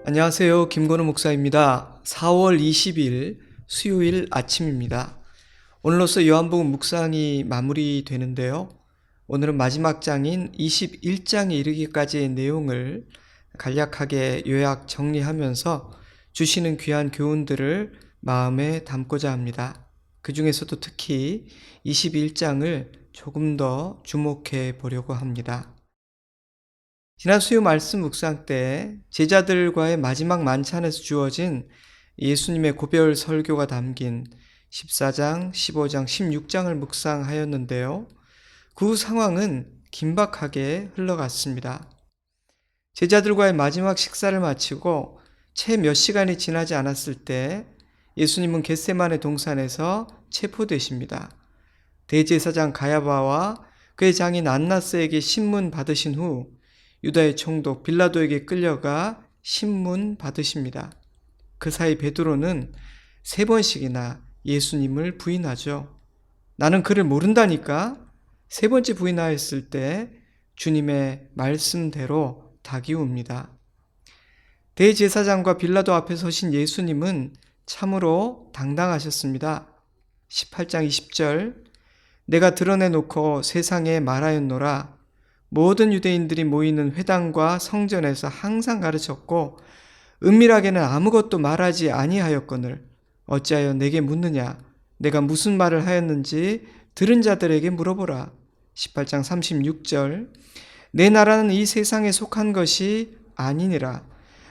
안녕하세요. 김건우 목사입니다. 4월 20일 수요일 아침입니다. 오늘로써 요한복음 묵상이 마무리되는데요. 오늘은 마지막 장인 21장에 이르기까지의 내용을 간략하게 요약 정리하면서 주시는 귀한 교훈들을 마음에 담고자 합니다. 그 중에서도 특히 21장을 조금 더 주목해 보려고 합니다. 지난 수요 말씀 묵상 때 제자들과의 마지막 만찬에서 주어진 예수님의 고별 설교가 담긴 14장, 15장, 16장을 묵상하였는데요. 그 상황은 긴박하게 흘러갔습니다. 제자들과의 마지막 식사를 마치고 채 몇 시간이 지나지 않았을 때 예수님은 겟세마네 동산에서 체포되십니다. 대제사장 가야바와 그의 장인 안나스에게 신문 받으신 후 유다의 총독 빌라도에게 끌려가 신문 받으십니다. 그 사이 베드로는 3번씩이나 예수님을 부인하죠. 나는 그를 모른다니까. 3번째 부인하였을 때 주님의 말씀대로 닭이 웁니다. 대제사장과 빌라도 앞에 서신 예수님은 참으로 당당하셨습니다. 18장 20절 내가 드러내놓고 세상에 말하였노라. 모든 유대인들이 모이는 회당과 성전에서 항상 가르쳤고 은밀하게는 아무것도 말하지 아니하였거늘 어찌하여 내게 묻느냐. 내가 무슨 말을 하였는지 들은 자들에게 물어보라. 18장 36절 내 나라는 이 세상에 속한 것이 아니니라.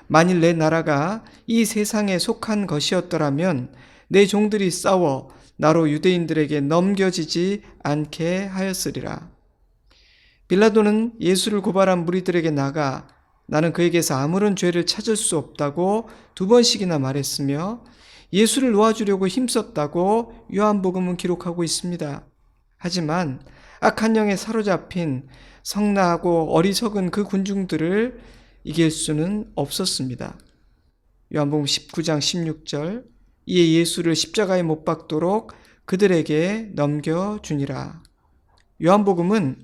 만일 내 나라가 이 세상에 속한 것이었더라면 내 종들이 싸워 나로 유대인들에게 넘겨지지 않게 하였으리라. 빌라도는 예수를 고발한 무리들에게 나가 나는 그에게서 아무런 죄를 찾을 수 없다고 2번씩이나 말했으며 예수를 놓아주려고 힘썼다고 요한복음은 기록하고 있습니다. 하지만 악한 영에 사로잡힌 성나하고 어리석은 그 군중들을 이길 수는 없었습니다. 요한복음 19장 16절 이에 예수를 십자가에 못 박도록 그들에게 넘겨주니라. 요한복음은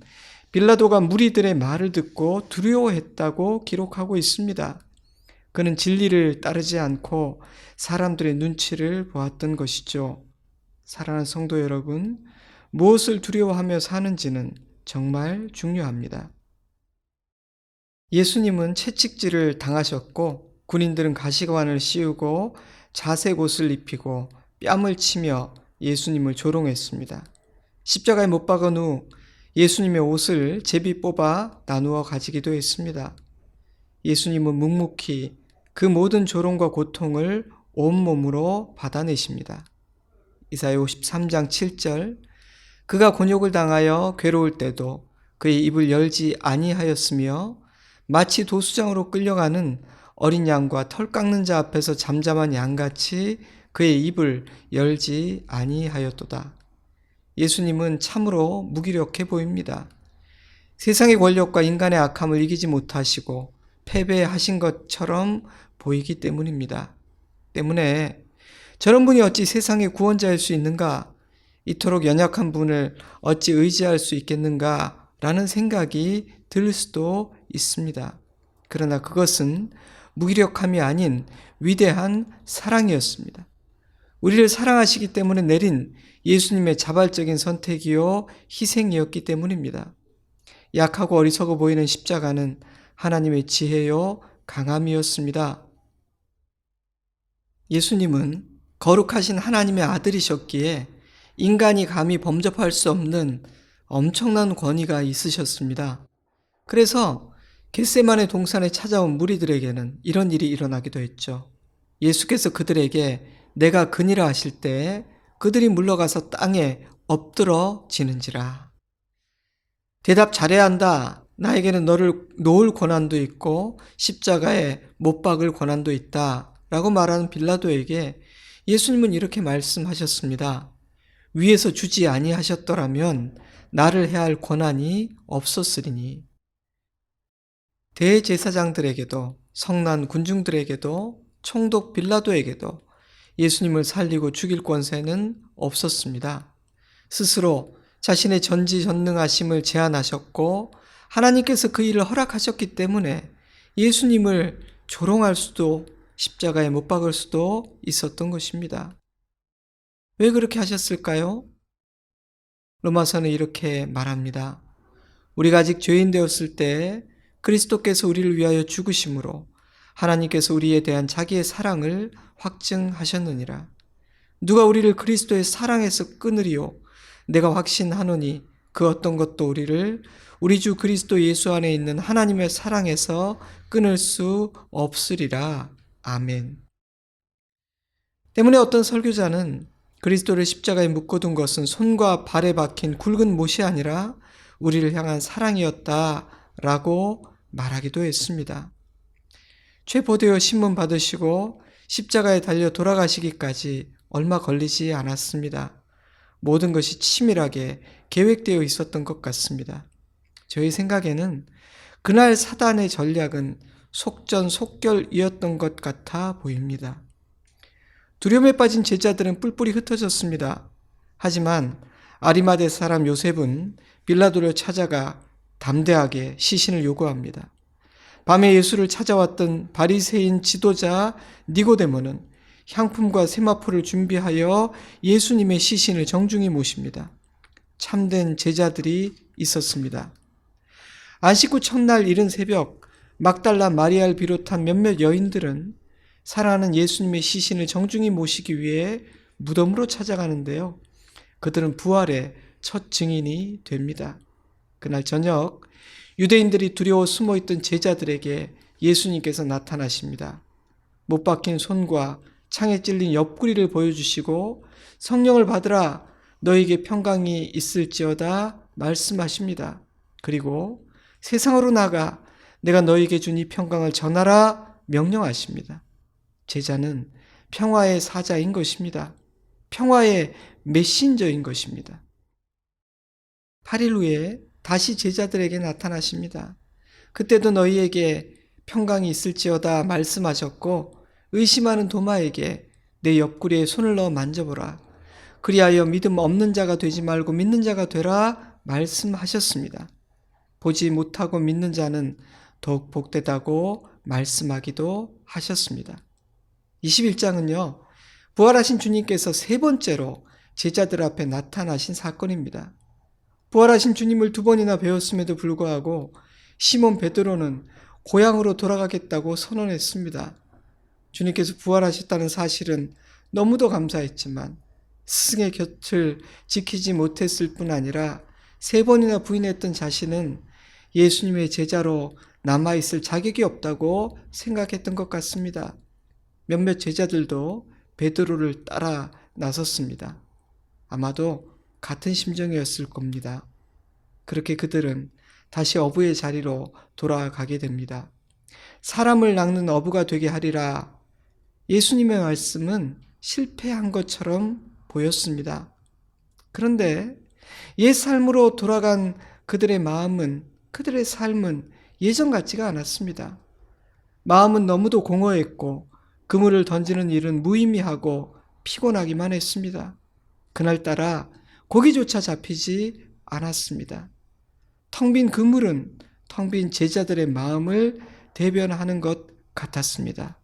빌라도가 무리들의 말을 듣고 두려워했다고 기록하고 있습니다. 그는 진리를 따르지 않고 사람들의 눈치를 보았던 것이죠. 사랑하는 성도 여러분, 무엇을 두려워하며 사는지는 정말 중요합니다. 예수님은 채찍질을 당하셨고 군인들은 가시관을 씌우고 자색 옷을 입히고 뺨을 치며 예수님을 조롱했습니다. 십자가에 못 박은 후 예수님의 옷을 제비 뽑아 나누어 가지기도 했습니다. 예수님은 묵묵히 그 모든 조롱과 고통을 온몸으로 받아내십니다. 이사야 53장 7절 그가 곤욕을 당하여 괴로울 때도 그의 입을 열지 아니하였으며 마치 도수장으로 끌려가는 어린 양과 털 깎는 자 앞에서 잠잠한 양같이 그의 입을 열지 아니하였도다. 예수님은 참으로 무기력해 보입니다. 세상의 권력과 인간의 악함을 이기지 못하시고 패배하신 것처럼 보이기 때문입니다. 때문에 저런 분이 어찌 세상의 구원자일 수 있는가? 이토록 연약한 분을 어찌 의지할 수 있겠는가? 라는 생각이 들 수도 있습니다. 그러나 그것은 무기력함이 아닌 위대한 사랑이었습니다. 우리를 사랑하시기 때문에 내린 예수님의 자발적인 선택이요 희생이었기 때문입니다. 약하고 어리석어 보이는 십자가는 하나님의 지혜요 강함이었습니다. 예수님은 거룩하신 하나님의 아들이셨기에 인간이 감히 범접할 수 없는 엄청난 권위가 있으셨습니다. 그래서 겟세마네 동산에 찾아온 무리들에게는 이런 일이 일어나기도 했죠. 예수께서 그들에게 내가 그니라 하실 때 그들이 물러가서 땅에 엎드러지는지라. 대답 잘해야 한다. 나에게는 너를 놓을 권한도 있고 십자가에 못 박을 권한도 있다. 라고 말하는 빌라도에게 예수님은 이렇게 말씀하셨습니다. 위에서 주지 아니하셨더라면 나를 해할 권한이 없었으리니. 대제사장들에게도 성난 군중들에게도 총독 빌라도에게도 예수님을 살리고 죽일 권세는 없었습니다. 스스로 자신의 전지전능하심을 제안하셨고 하나님께서 그 일을 허락하셨기 때문에 예수님을 조롱할 수도 십자가에 못 박을 수도 있었던 것입니다. 왜 그렇게 하셨을까요? 로마서는 이렇게 말합니다. 우리가 아직 죄인 되었을 때 그리스도께서 우리를 위하여 죽으심으로 하나님께서 우리에 대한 자기의 사랑을 확증하셨느니라. 누가 우리를 그리스도의 사랑에서 끊으리요? 내가 확신하노니 그 어떤 것도 우리를 우리 주 그리스도 예수 안에 있는 하나님의 사랑에서 끊을 수 없으리라. 아멘. 때문에 어떤 설교자는 그리스도를 십자가에 묶어둔 것은 손과 발에 박힌 굵은 못이 아니라 우리를 향한 사랑이었다라고 말하기도 했습니다. 최보되어 신문 받으시고 십자가에 달려 돌아가시기까지 얼마 걸리지 않았습니다. 모든 것이 치밀하게 계획되어 있었던 것 같습니다. 저희 생각에는 그날 사단의 전략은 속전속결이었던 것 같아 보입니다. 두려움에 빠진 제자들은 뿔뿔이 흩어졌습니다. 하지만 아리마대 사람 요셉은 빌라도를 찾아가 담대하게 시신을 요구합니다. 밤에 예수를 찾아왔던 바리새인 지도자 니고데모는 향품과 세마포를 준비하여 예수님의 시신을 정중히 모십니다. 참된 제자들이 있었습니다. 안식 후 첫날 이른 새벽 막달라 마리아를 비롯한 몇몇 여인들은 사랑하는 예수님의 시신을 정중히 모시기 위해 무덤으로 찾아가는데요. 그들은 부활의 첫 증인이 됩니다. 그날 저녁 유대인들이 두려워 숨어있던 제자들에게 예수님께서 나타나십니다. 못 박힌 손과 창에 찔린 옆구리를 보여주시고 성령을 받으라 너에게 평강이 있을지어다 말씀하십니다. 그리고 세상으로 나가 내가 너에게 준 이 평강을 전하라 명령하십니다. 제자는 평화의 사자인 것입니다. 평화의 메신저인 것입니다. 8일 후에 다시 제자들에게 나타나십니다. 그때도 너희에게 평강이 있을지어다 말씀하셨고 의심하는 도마에게 내 옆구리에 손을 넣어 만져보라. 그리하여 믿음 없는 자가 되지 말고 믿는 자가 되라 말씀하셨습니다. 보지 못하고 믿는 자는 더욱 복되다고 말씀하기도 하셨습니다. 21장은요. 부활하신 주님께서 세 번째로 제자들 앞에 나타나신 사건입니다. 부활하신 주님을 두 번이나 배웠음에도 불구하고 시몬 베드로는 고향으로 돌아가겠다고 선언했습니다. 주님께서 부활하셨다는 사실은 너무도 감사했지만 스승의 곁을 지키지 못했을 뿐 아니라 세 번이나 부인했던 자신은 예수님의 제자로 남아있을 자격이 없다고 생각했던 것 같습니다. 몇몇 제자들도 베드로를 따라 나섰습니다. 아마도 같은 심정이었을 겁니다. 그렇게 그들은 다시 어부의 자리로 돌아가게 됩니다. 사람을 낚는 어부가 되게 하리라. 예수님의 말씀은 실패한 것처럼 보였습니다. 그런데 옛 삶으로 돌아간 그들의 삶은 예전 같지가 않았습니다. 마음은 너무도 공허했고 그물을 던지는 일은 무의미하고 피곤하기만 했습니다. 그날따라 고기조차 잡히지 않았습니다. 텅 빈 그물은 텅 빈 제자들의 마음을 대변하는 것 같았습니다.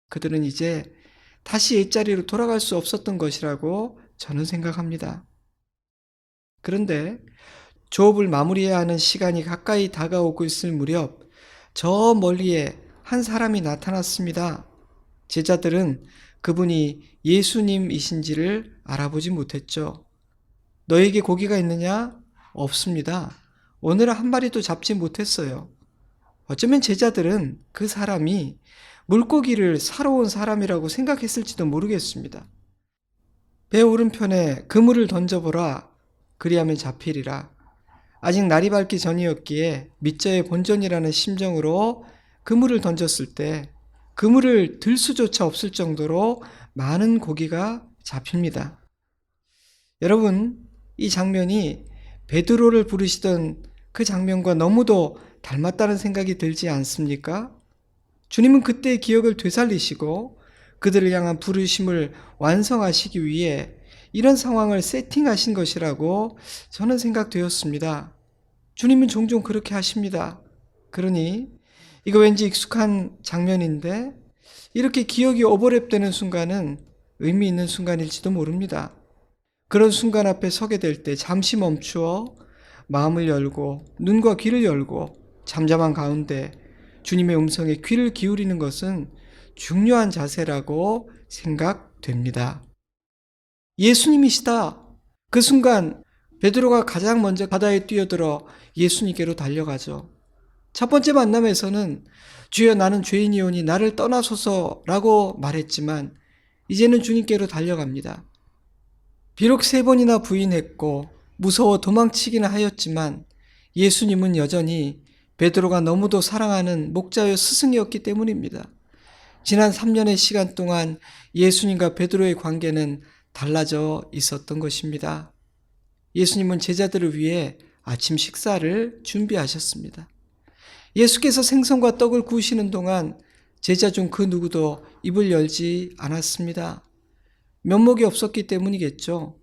그들은 이제 다시 옛자리로 돌아갈 수 없었던 것이라고 저는 생각합니다. 그런데 조업을 마무리해야 하는 시간이 가까이 다가오고 있을 무렵 저 멀리에 한 사람이 나타났습니다. 제자들은 그분이 예수님이신지를 알아보지 못했죠. 너에게 고기가 있느냐? 없습니다. 오늘은 한 마리도 잡지 못했어요. 어쩌면 제자들은 그 사람이 물고기를 사러 온 사람이라고 생각했을지도 모르겠습니다. 배 오른편에 그물을 던져보라. 그리하면 잡히리라. 아직 날이 밝기 전이었기에 밑자의 본전이라는 심정으로 그물을 던졌을 때 그물을 들 수조차 없을 정도로 많은 고기가 잡힙니다. 여러분, 이 장면이 베드로를 부르시던 그 장면과 너무도 닮았다는 생각이 들지 않습니까? 주님은 그때의 기억을 되살리시고 그들을 향한 부르심을 완성하시기 위해 이런 상황을 세팅하신 것이라고 저는 생각되었습니다. 주님은 종종 그렇게 하십니다. 그러니 이거 왠지 익숙한 장면인데 이렇게 기억이 오버랩되는 순간은 의미 있는 순간일지도 모릅니다. 그런 순간 앞에 서게 될 때 잠시 멈추어 마음을 열고 눈과 귀를 열고 잠잠한 가운데 주님의 음성에 귀를 기울이는 것은 중요한 자세라고 생각됩니다. 예수님이시다. 그 순간 베드로가 가장 먼저 바다에 뛰어들어 예수님께로 달려가죠. 첫 번째 만남에서는 주여 나는 죄인이오니 나를 떠나소서라고 말했지만 이제는 주님께로 달려갑니다. 비록 3번이나 부인했고 무서워 도망치기는 하였지만 예수님은 여전히 베드로가 너무도 사랑하는 목자여 스승이었기 때문입니다. 지난 3년의 시간 동안 예수님과 베드로의 관계는 달라져 있었던 것입니다. 예수님은 제자들을 위해 아침 식사를 준비하셨습니다. 예수께서 생선과 떡을 구우시는 동안 제자 중 그 누구도 입을 열지 않았습니다. 면목이 없었기 때문이겠죠.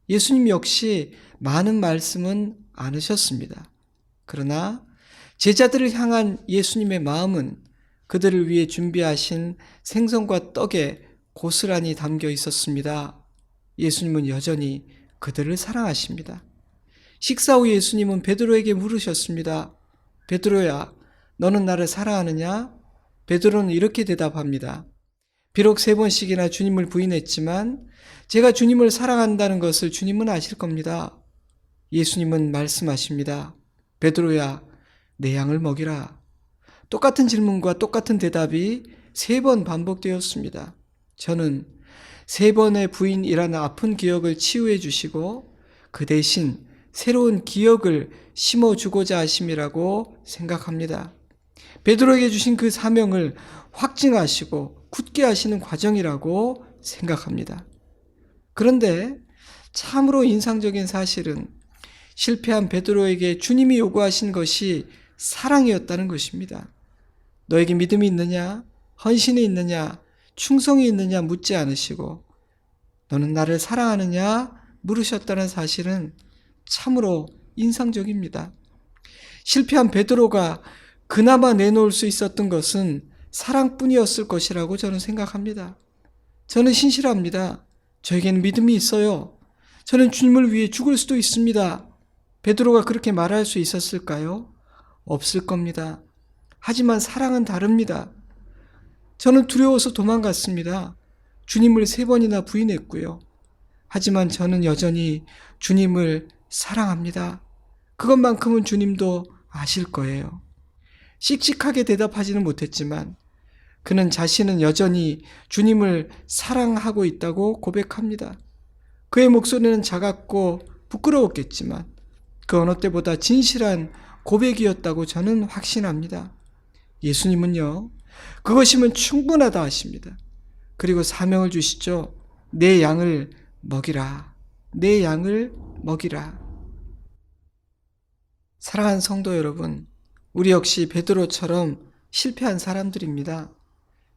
예수님 역시 많은 말씀은 안 하셨습니다. 그러나 제자들을 향한 예수님의 마음은 그들을 위해 준비하신 생선과 떡에 고스란히 담겨 있었습니다. 예수님은 여전히 그들을 사랑하십니다. 식사 후 예수님은 베드로에게 물으셨습니다. 베드로야, 너는 나를 사랑하느냐? 베드로는 이렇게 대답합니다. 비록 3번씩이나 주님을 부인했지만 제가 주님을 사랑한다는 것을 주님은 아실 겁니다. 예수님은 말씀하십니다. 베드로야, 내 양을 먹이라. 똑같은 질문과 똑같은 대답이 3번 반복되었습니다. 저는 3번의 부인이라는 아픈 기억을 치유해 주시고 그 대신 새로운 기억을 심어주고자 하심이라고 생각합니다. 베드로에게 주신 그 사명을 확증하시고 굳게 하시는 과정이라고 생각합니다. 그런데 참으로 인상적인 사실은 실패한 베드로에게 주님이 요구하신 것이 사랑이었다는 것입니다. 너에게 믿음이 있느냐? 헌신이 있느냐? 충성이 있느냐? 묻지 않으시고 너는 나를 사랑하느냐? 물으셨다는 사실은 참으로 인상적입니다. 실패한 베드로가 그나마 내놓을 수 있었던 것은 사랑뿐이었을 것이라고 저는 생각합니다. 저는 신실합니다. 저에게는 믿음이 있어요. 저는 주님을 위해 죽을 수도 있습니다. 베드로가 그렇게 말할 수 있었을까요? 없을 겁니다. 하지만 사랑은 다릅니다. 저는 두려워서 도망갔습니다. 주님을 3번이나 부인했고요. 하지만 저는 여전히 주님을 사랑합니다. 그것만큼은 주님도 아실 거예요. 씩씩하게 대답하지는 못했지만 그는 자신은 여전히 주님을 사랑하고 있다고 고백합니다. 그의 목소리는 작았고 부끄러웠겠지만 그 어느 때보다 진실한 고백이었다고 저는 확신합니다. 예수님은요, 그것이면 충분하다 하십니다. 그리고 사명을 주시죠. 내 양을 먹이라. 내 양을 먹이라. 사랑하는 성도 여러분, 우리 역시 베드로처럼 실패한 사람들입니다.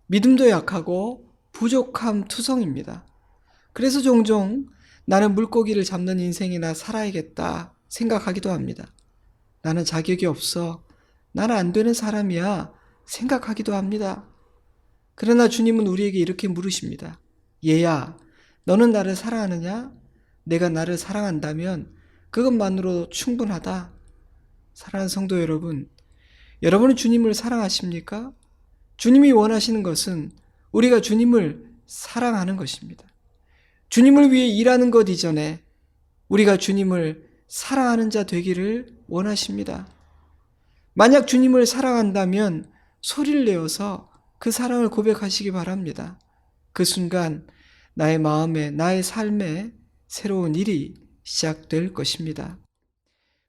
믿음도 약하고 부족함 투성입니다. 그래서 종종 나는 물고기를 잡는 인생이나 살아야겠다 생각하기도 합니다. 나는 자격이 없어. 나는 안 되는 사람이야 생각하기도 합니다. 그러나 주님은 우리에게 이렇게 물으십니다. 얘야, 너는 나를 사랑하느냐? 내가 나를 사랑한다면 그것만으로 충분하다. 사랑하는 성도 여러분, 여러분은 주님을 사랑하십니까? 주님이 원하시는 것은 우리가 주님을 사랑하는 것입니다. 주님을 위해 일하는 것 이전에 우리가 주님을 사랑하는 자 되기를 원하십니다. 만약 주님을 사랑한다면 소리를 내어서 그 사랑을 고백하시기 바랍니다. 그 순간 나의 마음에, 나의 삶에 새로운 일이 시작될 것입니다.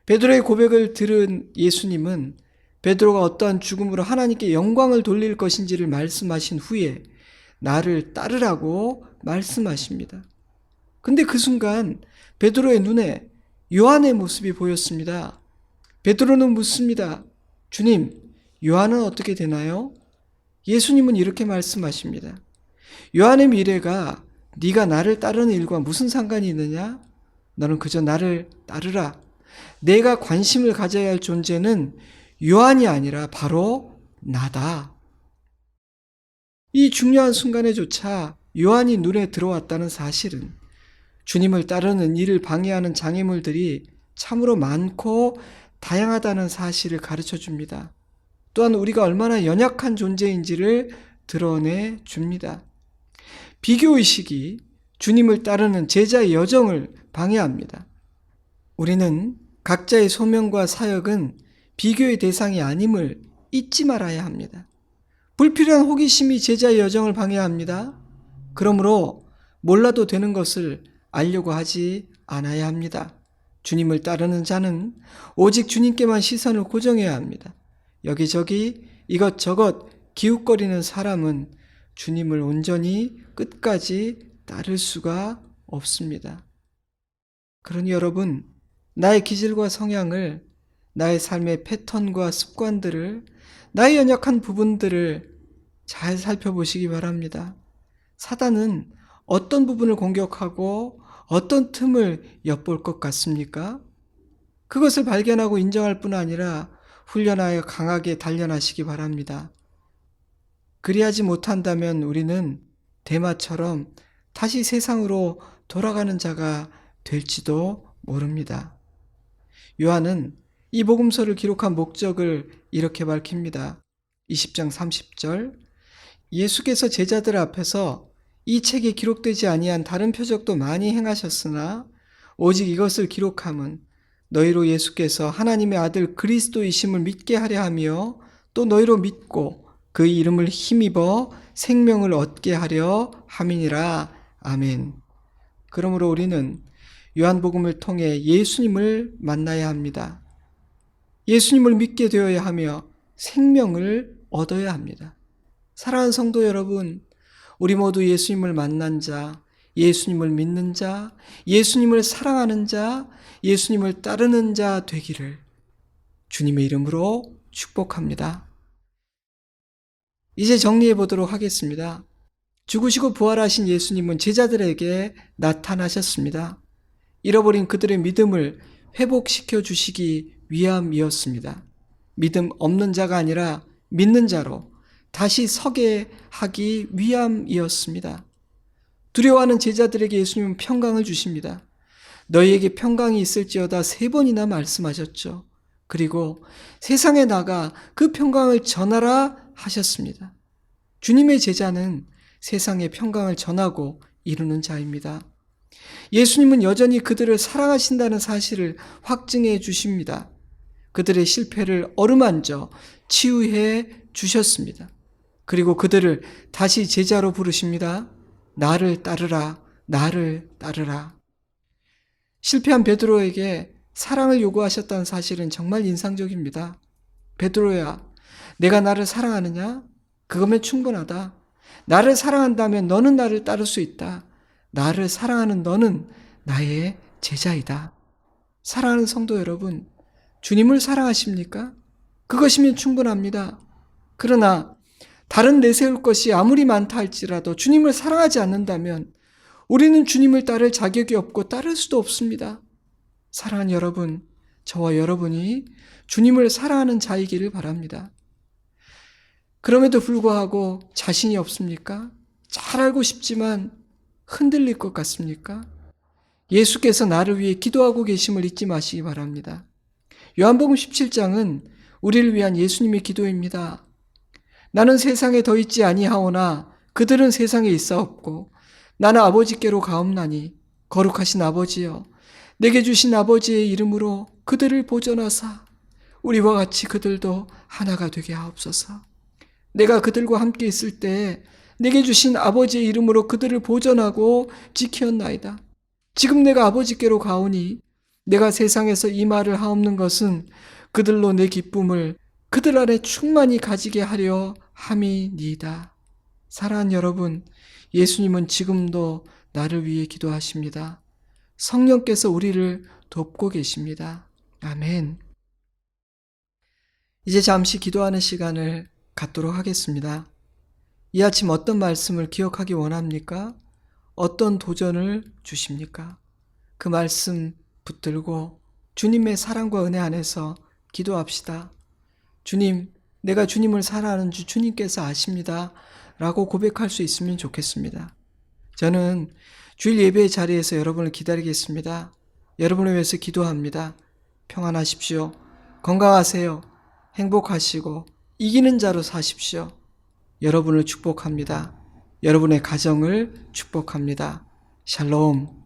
베드로의 고백을 들은 예수님은 베드로가 어떠한 죽음으로 하나님께 영광을 돌릴 것인지를 말씀하신 후에 나를 따르라고 말씀하십니다. 근데 그 순간 베드로의 눈에 요한의 모습이 보였습니다. 베드로는 묻습니다. 주님, 요한은 어떻게 되나요? 예수님은 이렇게 말씀하십니다. 요한의 미래가 네가 나를 따르는 일과 무슨 상관이 있느냐? 너는 그저 나를 따르라. 내가 관심을 가져야 할 존재는 요한이 아니라 바로 나다. 이 중요한 순간에조차 요한이 눈에 들어왔다는 사실은 주님을 따르는 일을 방해하는 장애물들이 참으로 많고 다양하다는 사실을 가르쳐 줍니다. 또한 우리가 얼마나 연약한 존재인지를 드러내 줍니다. 비교의식이 주님을 따르는 제자의 여정을 방해합니다. 우리는 각자의 소명과 사역은 비교의 대상이 아님을 잊지 말아야 합니다. 불필요한 호기심이 제자의 여정을 방해합니다. 그러므로 몰라도 되는 것을 알려고 하지 않아야 합니다. 주님을 따르는 자는 오직 주님께만 시선을 고정해야 합니다. 여기저기 이것저것 기웃거리는 사람은 주님을 온전히 끝까지 따를 수가 없습니다. 그러니 여러분, 나의 기질과 성향을, 나의 삶의 패턴과 습관들을, 나의 연약한 부분들을 잘 살펴보시기 바랍니다. 사단은 어떤 부분을 공격하고 어떤 틈을 엿볼 것 같습니까? 그것을 발견하고 인정할 뿐 아니라 훈련하여 강하게 단련하시기 바랍니다. 그리하지 못한다면 우리는 데마처럼 다시 세상으로 돌아가는 자가 될지도 모릅니다. 요한은 이 복음서를 기록한 목적을 이렇게 밝힙니다. 20장 30절, 예수께서 제자들 앞에서 이 책에 기록되지 아니한 다른 표적도 많이 행하셨으나 오직 이것을 기록함은 너희로 예수께서 하나님의 아들 그리스도이심을 믿게 하려 하며 또 너희로 믿고 그 이름을 힘입어 생명을 얻게 하려 함이니라. 아멘. 그러므로 우리는 요한복음을 통해 예수님을 만나야 합니다. 예수님을 믿게 되어야 하며 생명을 얻어야 합니다. 사랑하는 성도 여러분, 우리 모두 예수님을 만난 자, 예수님을 믿는 자, 예수님을 사랑하는 자, 예수님을 따르는 자 되기를 주님의 이름으로 축복합니다. 이제 정리해 보도록 하겠습니다. 죽으시고 부활하신 예수님은 제자들에게 나타나셨습니다. 잃어버린 그들의 믿음을 회복시켜 주시기 위함이었습니다. 믿음 없는 자가 아니라 믿는 자로 다시 서게 하기 위함이었습니다. 두려워하는 제자들에게 예수님은 평강을 주십니다. 너희에게 평강이 있을지어다 3번이나 말씀하셨죠. 그리고 세상에 나가 그 평강을 전하라 하셨습니다. 주님의 제자는 세상에 평강을 전하고 이루는 자입니다. 예수님은 여전히 그들을 사랑하신다는 사실을 확증해 주십니다. 그들의 실패를 어루만져 치유해 주셨습니다. 그리고 그들을 다시 제자로 부르십니다. 나를 따르라, 나를 따르라. 실패한 베드로에게 사랑을 요구하셨다는 사실은 정말 인상적입니다. 베드로야, 내가 나를 사랑하느냐? 그거면 충분하다. 나를 사랑한다면 너는 나를 따를 수 있다. 나를 사랑하는 너는 나의 제자이다. 사랑하는 성도 여러분, 주님을 사랑하십니까? 그것이면 충분합니다. 그러나 다른 내세울 것이 아무리 많다 할지라도 주님을 사랑하지 않는다면 우리는 주님을 따를 자격이 없고 따를 수도 없습니다. 사랑하는 여러분, 저와 여러분이 주님을 사랑하는 자이기를 바랍니다. 그럼에도 불구하고 자신이 없습니까? 잘 알고 싶지만 흔들릴 것 같습니까? 예수께서 나를 위해 기도하고 계심을 잊지 마시기 바랍니다. 요한복음 17장은 우리를 위한 예수님의 기도입니다. 나는 세상에 더 있지 아니하오나 그들은 세상에 있사옵고 나는 아버지께로 가옵나니 거룩하신 아버지여 내게 주신 아버지의 이름으로 그들을 보존하사 우리와 같이 그들도 하나가 되게 하옵소서. 내가 그들과 함께 있을 때 내게 주신 아버지의 이름으로 그들을 보존하고 지키었나이다. 지금 내가 아버지께로 가오니 내가 세상에서 이 말을 하옵는 것은 그들로 내 기쁨을 그들 안에 충만히 가지게 하려 함이니이다. 사랑하는 여러분, 예수님은 지금도 나를 위해 기도하십니다. 성령께서 우리를 돕고 계십니다. 아멘. 이제 잠시 기도하는 시간을 갖도록 하겠습니다. 이 아침 어떤 말씀을 기억하기 원합니까? 어떤 도전을 주십니까? 그 말씀 붙들고 주님의 사랑과 은혜 안에서 기도합시다. 주님, 내가 주님을 사랑하는 줄 주님께서 아십니다. 라고 고백할 수 있으면 좋겠습니다. 저는 주일 예배의 자리에서 여러분을 기다리겠습니다. 여러분을 위해서 기도합니다. 평안하십시오. 건강하세요. 행복하시고 이기는 자로 사십시오. 여러분을 축복합니다. 여러분의 가정을 축복합니다. 샬롬.